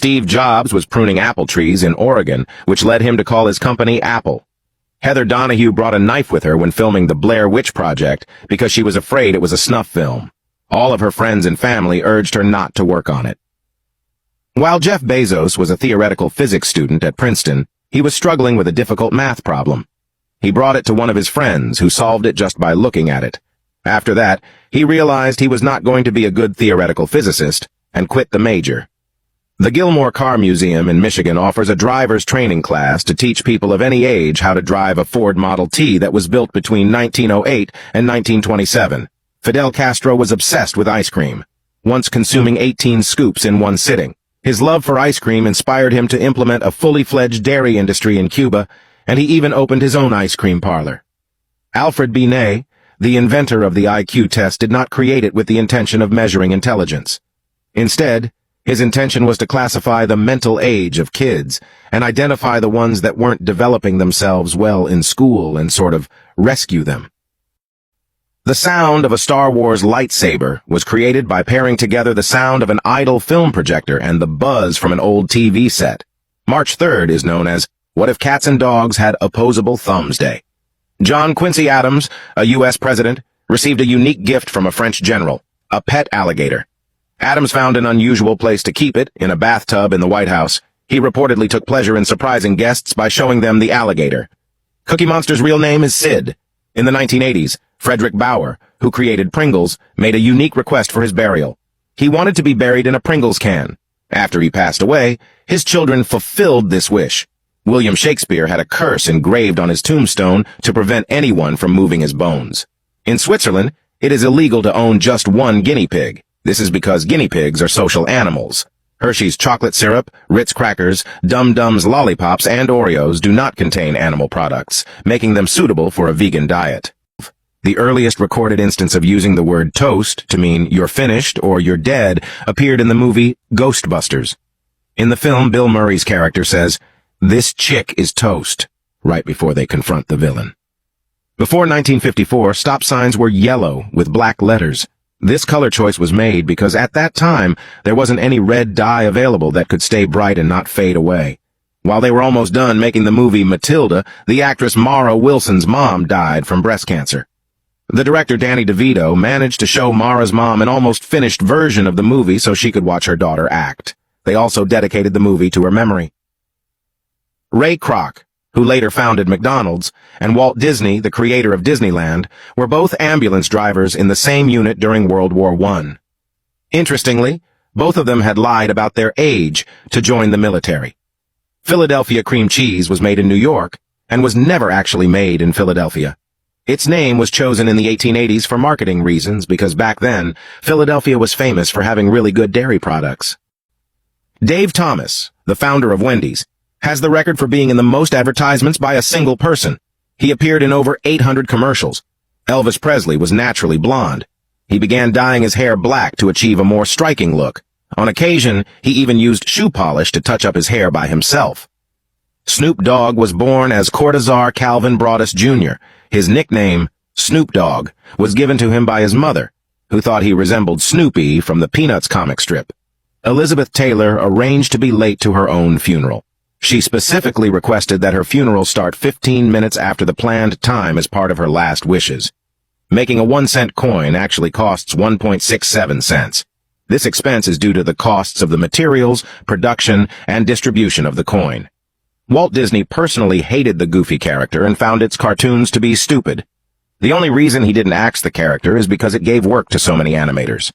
Steve Jobs was pruning apple trees in Oregon, which led him to call his company Apple. Heather Donahue brought a knife with her when filming the Blair Witch Project because she was afraid it was a snuff film. All of her friends and family urged her not to work on it. While Jeff Bezos was a theoretical physics student at Princeton, he was struggling with a difficult math problem. He brought it to one of his friends, who solved it just by looking at it. After that, he realized he was not going to be a good theoretical physicist and quit the major. The Gilmore Car Museum in Michigan offers a driver's training class to teach people of any age how to drive a Ford Model T that was built between 1908 and 1927. Fidel Castro was obsessed with ice cream, once consuming 18 scoops in one sitting. His love for ice cream inspired him to implement a fully fledged dairy industry in Cuba, and he even opened his own ice cream parlor. Alfred Binet, the inventor of the IQ test, did not create it with the intention of measuring intelligence. Instead, his intention was to classify the mental age of kids and identify the ones that weren't developing themselves well in school and sort of rescue them. The sound of a Star Wars lightsaber was created by pairing together the sound of an idle film projector and the buzz from an old TV set. March 3rd is known as What If Cats and Dogs Had Opposable Thumbs Day. John Quincy Adams, a U.S. president, received a unique gift from a French general, a pet alligator. Adams found an unusual place to keep it, in a bathtub in the White House. He reportedly took pleasure in surprising guests by showing them the alligator. Cookie Monster's real name is Sid. In the 1980s, Frederick Bauer, who created Pringles, made a unique request for his burial. He wanted to be buried in a Pringles can. After he passed away, his children fulfilled this wish. William Shakespeare had a curse engraved on his tombstone to prevent anyone from moving his bones. In Switzerland, it is illegal to own just one guinea pig. This is because guinea pigs are social animals. Hershey's chocolate syrup, Ritz crackers, Dum Dums lollipops, and Oreos do not contain animal products, making them suitable for a vegan diet. The earliest recorded instance of using the word toast to mean you're finished or you're dead appeared in the movie Ghostbusters. In the film, Bill Murray's character says, "This chick is toast," right before they confront the villain. Before 1954, stop signs were yellow with black letters. This color choice was made because at that time, there wasn't any red dye available that could stay bright and not fade away. While they were almost done making the movie Matilda, the actress Mara Wilson's mom died from breast cancer. The director Danny DeVito managed to show Mara's mom an almost finished version of the movie so she could watch her daughter act. They also dedicated the movie to her memory. Ray Kroc, who later founded McDonald's, and Walt Disney, the creator of Disneyland, were both ambulance drivers in the same unit during World War I. Interestingly, both of them had lied about their age to join the military. Philadelphia cream cheese was made in New York and was never actually made in Philadelphia. Its name was chosen in the 1880s for marketing reasons because back then, Philadelphia was famous for having really good dairy products. Dave Thomas, the founder of Wendy's, has the record for being in the most advertisements by a single person. He appeared in over 800 commercials. Elvis Presley was naturally blonde. He began dyeing his hair black to achieve a more striking look. On occasion, he even used shoe polish to touch up his hair by himself. Snoop Dogg was born as Cortazar Calvin Broadus Jr. His nickname, Snoop Dogg, was given to him by his mother, who thought he resembled Snoopy from the Peanuts comic strip. Elizabeth Taylor arranged to be late to her own funeral. She specifically requested that her funeral start 15 minutes after the planned time as part of her last wishes. Making a 1-cent coin actually costs 1.67 cents. This expense is due to the costs of the materials, production, and distribution of the coin. Walt Disney personally hated the Goofy character and found its cartoons to be stupid. The only reason he didn't axe the character is because it gave work to so many animators.